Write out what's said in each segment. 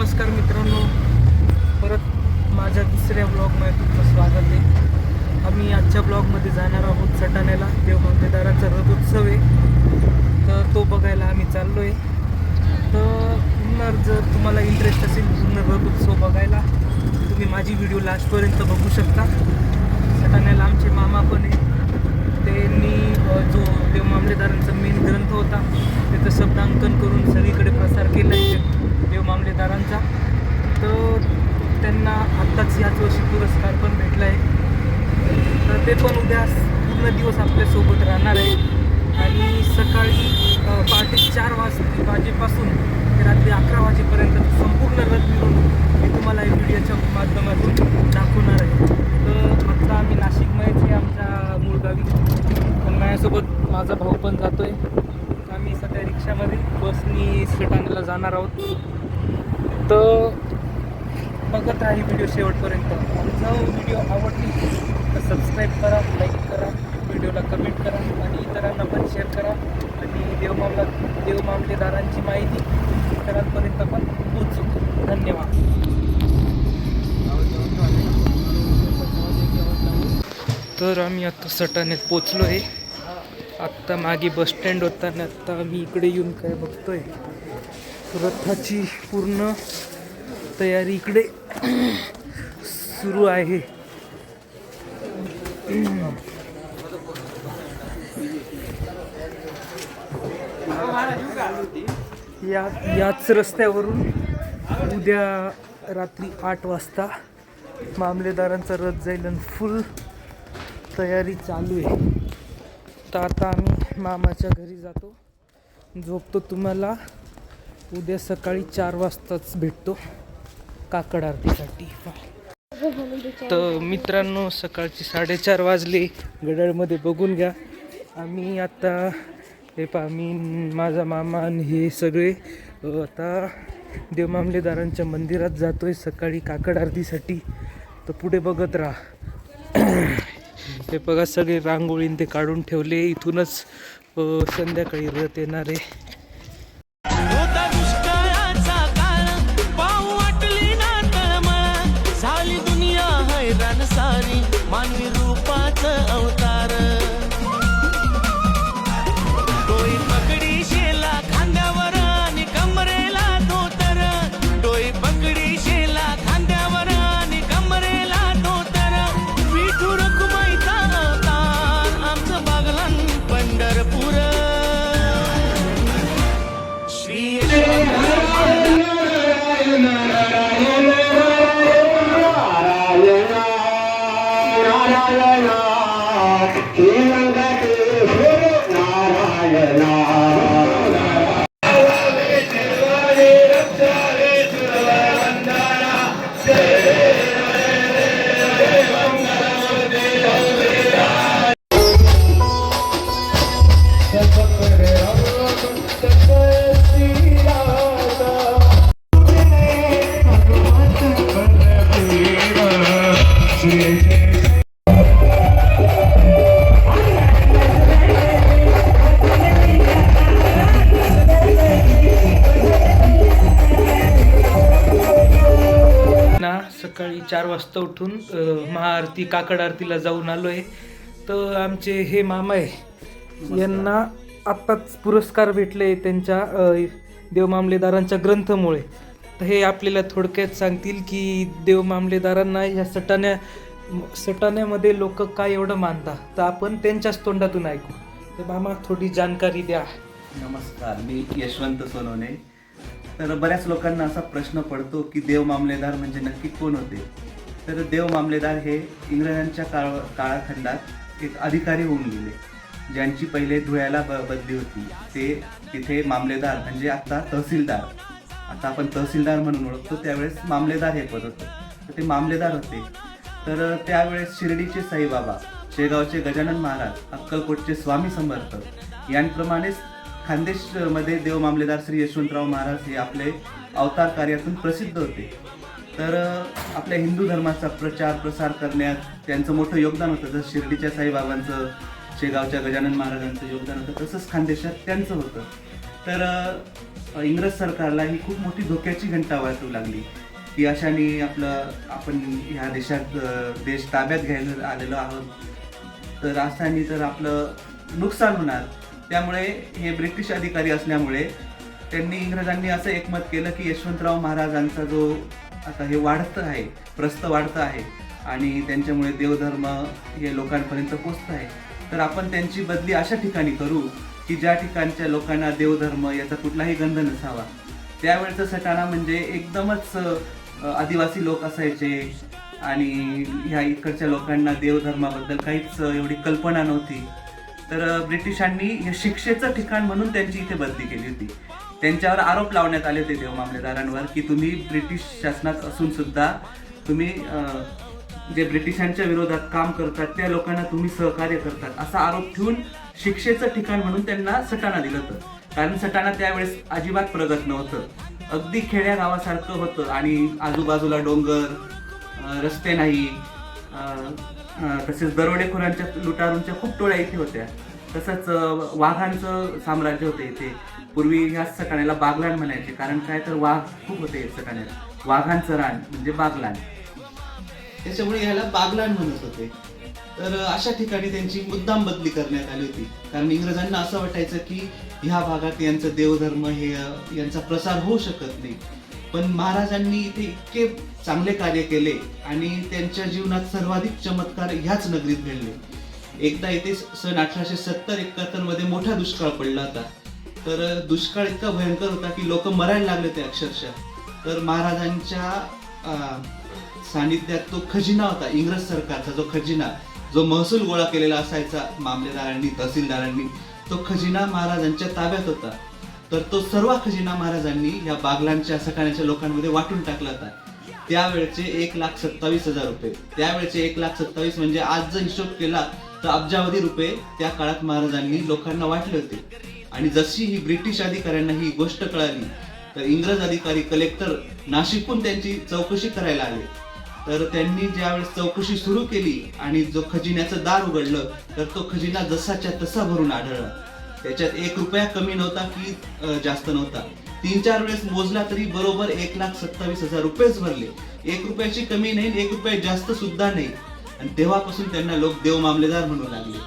नमस्कार मित्रांनो, परत माझ्या दुसऱ्या ब्लॉगमध्ये तुमचं स्वागत आहे. आम्ही आजच्या ब्लॉगमध्ये जाणार आहोत सटाण्याला. देवमांगलेदारांचा रथोत्सव आहे, तर तो बघायला आम्ही चाललो आहे. तर पूर्ण जर तुम्हाला इंटरेस्ट असेल पूर्ण रथोत्सव बघायला, तुम्ही माझी व्हिडिओ लास्टपर्यंत बघू शकता. सटाण्याला आमचे मामा पण आहे. त्यांनी जो देवमांगलेदारांचा मेन ग्रंथ होता त्याचं शब्दांकन करून सगळीकडे प्रसार केला आहे देवमांगलेदारांचा. तर त्यांना आत्ताच याच वर्षी पुरस्कार पण भेटला आहे. तर ते पण उद्या पूर्ण दिवस आपल्यासोबत राहणार आहे. आणि सकाळी पहाटे 4 वाजेपासून ते रात्री 11 वाजेपर्यंत संपूर्ण रथ मिळून मी तुम्हाला या व्हिडिओच्या माध्यमातून दाखवणार आहे. तर आत्ता आम्ही नाशिकमध्येच आहे, आमच्या मूळ गावी. पण माझ्यासोबत माझा भाऊ पण जातो आहे. आम्ही सध्या रिक्षामध्ये बसनी सटाण्याला जाणार आहोत. तर बघत राहा व्हिडिओ शेवटपर्यंत. जर व्हिडिओ आवडली तर सबस्क्राईब करा, लाईक करा, व्हिडिओला कमेंट करा आणि इतरांना पण शेअर करा. आणि देवमांगलेदारांची माहिती इतरांपर्यंत पण पोहोचू. धन्यवाद. तर आम्ही आता सटाण्यात पोचलो आहे. आत्ता मागे बसस्टँड होता आणि आत्ता आम्ही इकडे येऊन काय बघतोय, रथाची पूर्ण तयारी इकडे सुरू आहे. याच रस्त्यावरून उद्या रात्री 8 वाजता मामलेदारांचा रथ जाईल आणि फुल तयारी चालू आहे. तर आता आम्ही मामाच्या घरी जातो, झोपतो. तुम्हाला उद्या सकाळी 4 वाजताच भेटतो काकड आरतीसाठी. तर मित्रांनो, सकाळची 4:30 वाजले. घड्याळमध्ये बघून घ्या. आम्ही आता हे मी माझा मामा आणि हे सगळे आता देवमांगलेदारांच्या मंदिरात जातो आहे सकाळी काकड आरतीसाठी. तर पुढे बघत राहा. हे बघा, सगळे रांगोळीन ते काढून ठेवले. इथूनच संध्याकाळी रथ येणार आहे. मानवी रूपाचं अवतार, डोई पकडी शेला खांद्यावर आणि कमरेला धोतर, डोई पकडी शेला खांद्यावर आणि कमरेला धोतर, विठू रखुमाईचा अवतार आमचं बागलान पंढरपूर. श्री सकाळी 4 वाजता उठून महाआरती काकड आरतीला जाऊन आलो आहे. तर आमचे हे मामा आहे, यांना आत्ताच पुरस्कार भेटले त्यांच्या देवमांगलेदारांच्या ग्रंथामुळे. तर हे आपल्याला थोडक्यात सांगतील की देवमांगलेदारांना ह्या सटाण्यामध्ये लोक काय एवढं मानतात. तर आपण त्यांच्याच तोंडातून ऐकू. तर मामा, थोडी जानकारी द्या. नमस्कार, मी यशवंत सोनवणे. तर बऱ्याच लोकांना असा प्रश्न पडतो की देवमांगलेदार म्हणजे नक्की कोण होते. तर देवमांगलेदार हे इंग्रजांच्या काळखंडात एक अधिकारी होऊन गेले, ज्यांची पहिले धुळ्याला बदली होती. ते तिथे मामलेदार म्हणजे आता तहसीलदार, आता आपण तहसीलदार म्हणून ओळखतो, त्यावेळेस मामलेदार हे पद होतं. तर ते मामलेदार होते. तर त्यावेळेस शिर्डीचे साईबाबा, शेगावचे गजानन महाराज, अक्कलकोटचे स्वामी समर्थ यांप्रमाणेच खानदेशमध्ये देवमांगलेदार श्री यशवंतराव महाराज हे आपले अवतार कार्यातून प्रसिद्ध होते. तर आपल्या हिंदू धर्माचा प्रचार प्रसार करण्यात त्यांचं मोठं योगदान होतं. जसं शिर्डीच्या साईबाबांचं, शेगावच्या गजानन महाराजांचं योगदान होतं, तसंच खानदेशात त्यांचं होतं. तर इंग्रज सरकारला ही खूप मोठी धोक्याची घंटा वाजू लागली की अशाने आपण ह्या देशात देश ताब्यात घ्यायला आलेलो आहोत, तर अशाने तर आपलं नुकसान होणार. त्यामुळे हे ब्रिटिश अधिकारी असल्यामुळे त्यांनी इंग्रजांनी असं एकमत केलं की यशवंतराव महाराजांचा जो आता हे वाढतं आहे, प्रस्थ वाढतं आहे आणि त्यांच्यामुळे देवधर्म हे लोकांपर्यंत पोचतं आहे, तर आपण त्यांची बदली अशा ठिकाणी करू की ज्या ठिकाणच्या लोकांना देवधर्म याचा कुठलाही गंध नसावा. त्यावेळचं सटाणा म्हणजे एकदमच आदिवासी लोक असायचे आणि ह्या इकडच्या लोकांना देवधर्माबद्दल काहीच एवढी कल्पना नव्हती. तर ब्रिटिशांनी हे शिक्षेचं ठिकाण म्हणून त्यांची इथे बदली केली होती. त्यांच्यावर आरोप लावण्यात आले होते देव मामलेदारांवर की तुम्ही ब्रिटिश शासनात असून सुद्धा तुम्ही जे ब्रिटिशांच्या विरोधात काम करतात त्या लोकांना तुम्ही सहकार्य करतात असा आरोप ठेवून शिक्षेचं ठिकाण म्हणून त्यांना सटाणा दिलं होतं. कारण सटाणा त्यावेळेस अजिबात प्रगत नव्हतं, अगदी खेड्या गावासारखं होतं आणि आजूबाजूला डोंगर, रस्ते नाही, तसेच दरोडेखोरांच्या लुटारूंच्या खूप टोळ्या इथे होत्या. तसंच वाघांचं साम्राज्य होते इथे. पूर्वी ह्याच सटाण्याला बागलाण म्हणायचे, कारण काय तर वाघ खूप होते सटाण्याला. वाघांचं रान म्हणजे बागलाण, त्याच्यामुळे ह्याला बागलाण म्हणत होते. तर अशा ठिकाणी त्यांची मुद्दाम बदली करण्यात आली होती, कारण इंग्रजांना असं वाटायचं की ह्या भागात यांचं देवधर्म हे यांचा प्रसार होऊ शकत नाही. पण महाराजांनी इथे इतके चांगले कार्य केले आणि त्यांच्या जीवनात सर्वाधिक चमत्कार ह्याच नगरीत घडले. एकदा इथे सन 1870-71 मध्ये मोठा दुष्काळ पडला होता. तर दुष्काळ इतका भयंकर होता की लोक मरायला लागले ते अक्षरशः. तर महाराजांच्या सानिध्यात तो खजिना होता, इंग्रज सरकारचा जो खजिना, जो महसूल गोळा केलेला असायचा मामलेदारांनी, तहसीलदारांनी, तो खजिना महाराजांच्या ताब्यात होता. तर तो सर्व खजिना महाराजांनी या बागलांच्या सटाण्याच्या लोकांमध्ये वाटून टाकला होता. त्यावेळचे 1,27,000 रुपये, त्यावेळचे 1,27,000 म्हणजे आज जर हिशोब केला तर अब्जावधी रुपये त्या काळात महाराजांनी लोकांना वाटले होते. आणि जशी ही ब्रिटिश अधिकाऱ्यांना ही गोष्ट कळाली तर इंग्रज अधिकारी कलेक्टर नाशिकहून त्यांची चौकशी करायला आले. तर त्यांनी ज्यावेळेस चौकशी सुरू केली आणि जो खजिन्याचं दार उघडलं तर तो खजिना जसाच्या तसा भरून आढळला. त्याच्यात 1 रुपया कमी नव्हता की जास्त नव्हता. 3-4 वेळेस मोजला तरी बरोबर 1,27,000 रुपयेच भरले. 1 रुपयाची कमी नाही, 1 रुपया जास्त सुद्धा नाही. आणि तेव्हापासून त्यांना लोक देव मामलेदार म्हणू लागले.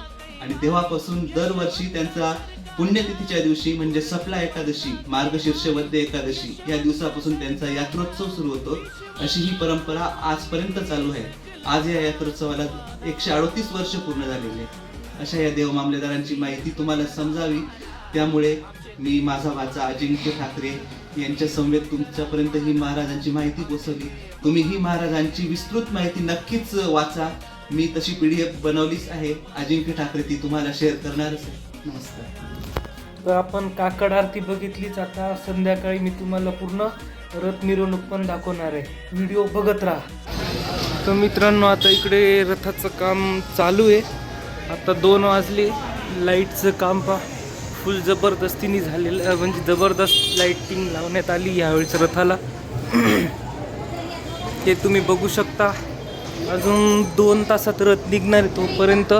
आणि तेव्हापासून दरवर्षी त्यांचा पुण्यतिथीच्या दिवशी म्हणजे सफला एकादशी, मार्गशीर्ष वद्य एकादशी या दिवसापासून त्यांचा यात्रोत्सव सुरू होतो. अशी ही परंपरा आजपर्यंत चालू आहे. आज या यात्रोत्सवाला 138 वर्ष पूर्ण झालेली आहे. अशा या देव मामलेदारांची माहिती तुम्हाला समजावी त्यामुळे मी माझा वाचा अजिंक्य ठाकरे यांच्या समवेत तुमच्यापर्यंत ही महाराजांची माहिती पोहोचवली. तुम्ही ही महाराजांची विस्तृत माहिती नक्कीच वाचा. मी तशी PDF बनवलीच आहे. अजिंक्य ठाकरे ती तुम्हाला शेअर करणारच आहे. नमस्कार. तर आपण काकड आरती बघितलीच. आता संध्याकाळी मी तुम्हाला पूर्ण रथ मिरवणूक पण दाखवणार आहे. व्हिडिओ बघत राहा. तर मित्रांनो, आता इकडे रथाचं काम चालू आहे. आता 2 वाजले. लाईटचं काम फुल जबरदस्तीने झालेलं, म्हणजे जबरदस्त लाईटिंग लावण्यात आली यावेळेस रथाला. हे तुम्ही बघू शकता. अजून 2 तासात रथ निघणार आहे. तोपर्यंत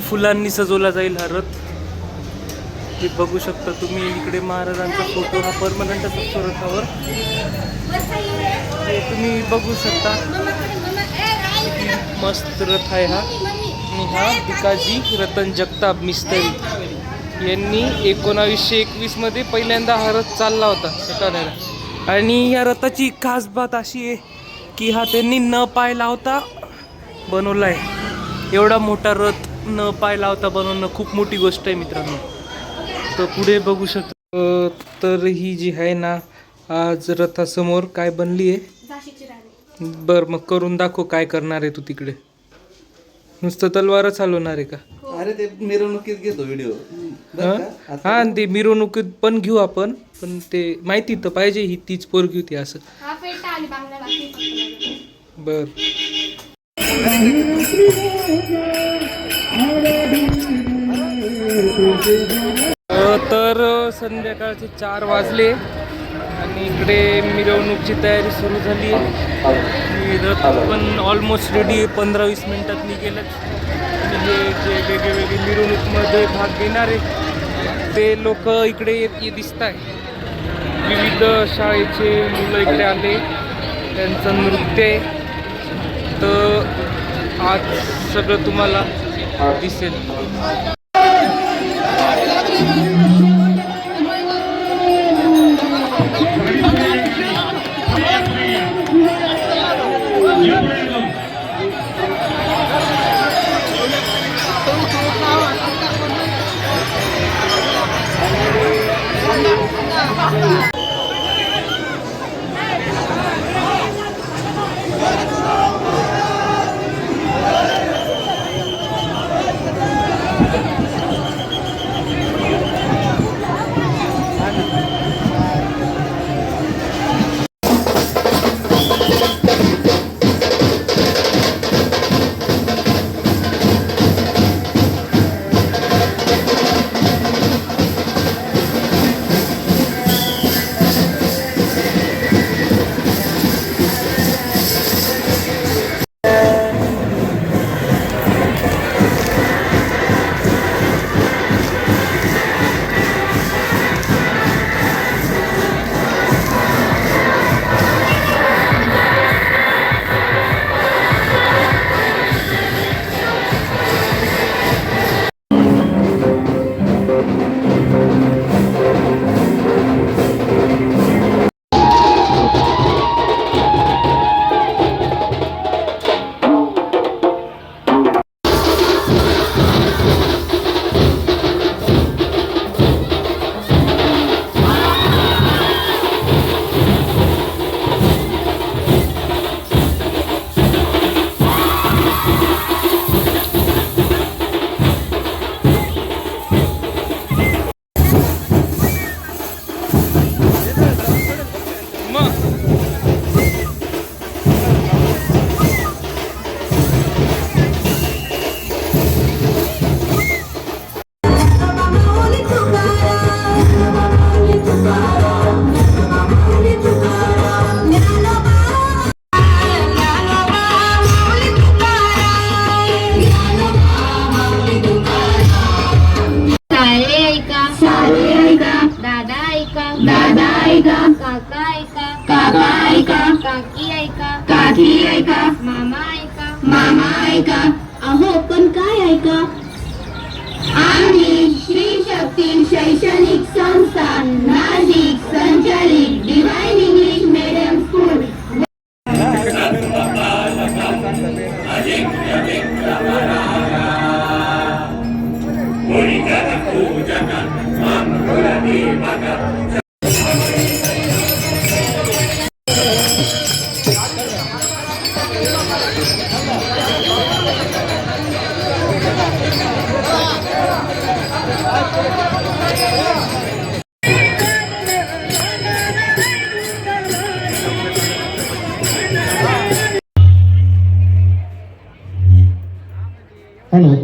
फुलांनी सजवला जाईल हा रथ. हे बघू शकता तुम्ही. इकडे महाराजांचा फोटो हा परमनंट असतो रथावर. हे तुम्ही बघू शकता. मस्त रथ आहे हा. आणि हा भिकाजी रतन जगताप मिस्त्री यांनी 1921 मध्ये पहिल्यांदा हा रथ चालला होता सटाण्याला. आणि या रथाची खास बात अशी आहे की हा त्यांनी न पाय लावता बनवला आहे. एवढा मोठा रथ न पाय लावता बनवणं खूप मोठी गोष्ट आहे मित्रांनो. तर पुढे बघू शकतो. तर ही जी आहे ना, आज रथासमोर काय बनली आहे. बरं, मग करून दाखव. काय करणार आहे तू तिकडे? नुसतं तलवार चालवणार आहे का? अरे ते मिरवणुकीत घेतो व्हिडिओ. हा, ते मिरवणुकीत पण घेऊ आपण. पण ते माहिती तर पाहिजे ही तीच पोरगी होती असं. बर. तर संध्याकाळचे 4 वाजले आणि इकडे मिरवणूकची तयारी सुरू झाली आहे. रथ पण ऑलमोस्ट रेडी आहे. 15-20 मिनिटात निघेलच. आणि हे जे वेगळे मिरवणूकमध्ये भाग घेणारे ते लोक इकडे दिसत आहे. विविध शाळेचे मुलं इकडे आले, त्यांचं नृत्य आहे. तर आज सगळं तुम्हाला दिसेल. काकी ऐका, मामा ऐका, अहो पण काय ऐका? आम्ही श्री शक्ती शैक्षणिक संस्थान नाशिक संचालित divine English medium school hello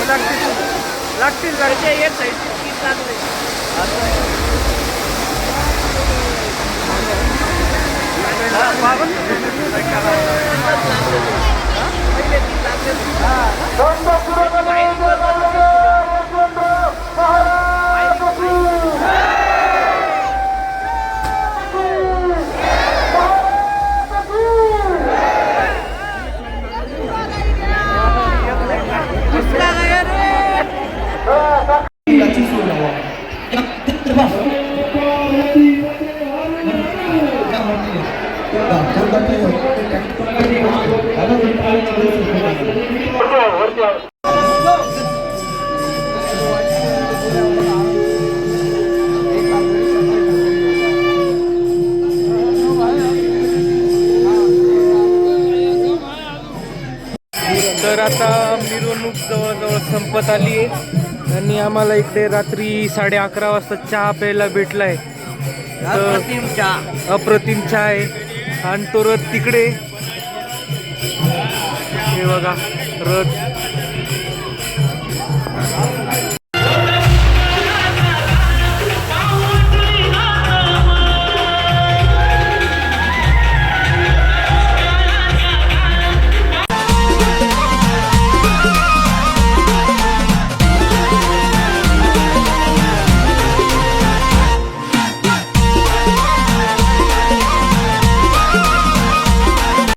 लागतील एक तर आता मिरवणूक जवळजवळ संपत आली आहे आणि आम्हाला इकडे रात्री 11:30 वाजता चहा प्यायला भेटलाय. अप्रतिम चहा आहे. आणि तो रथ तिकडे हे बघा रथ.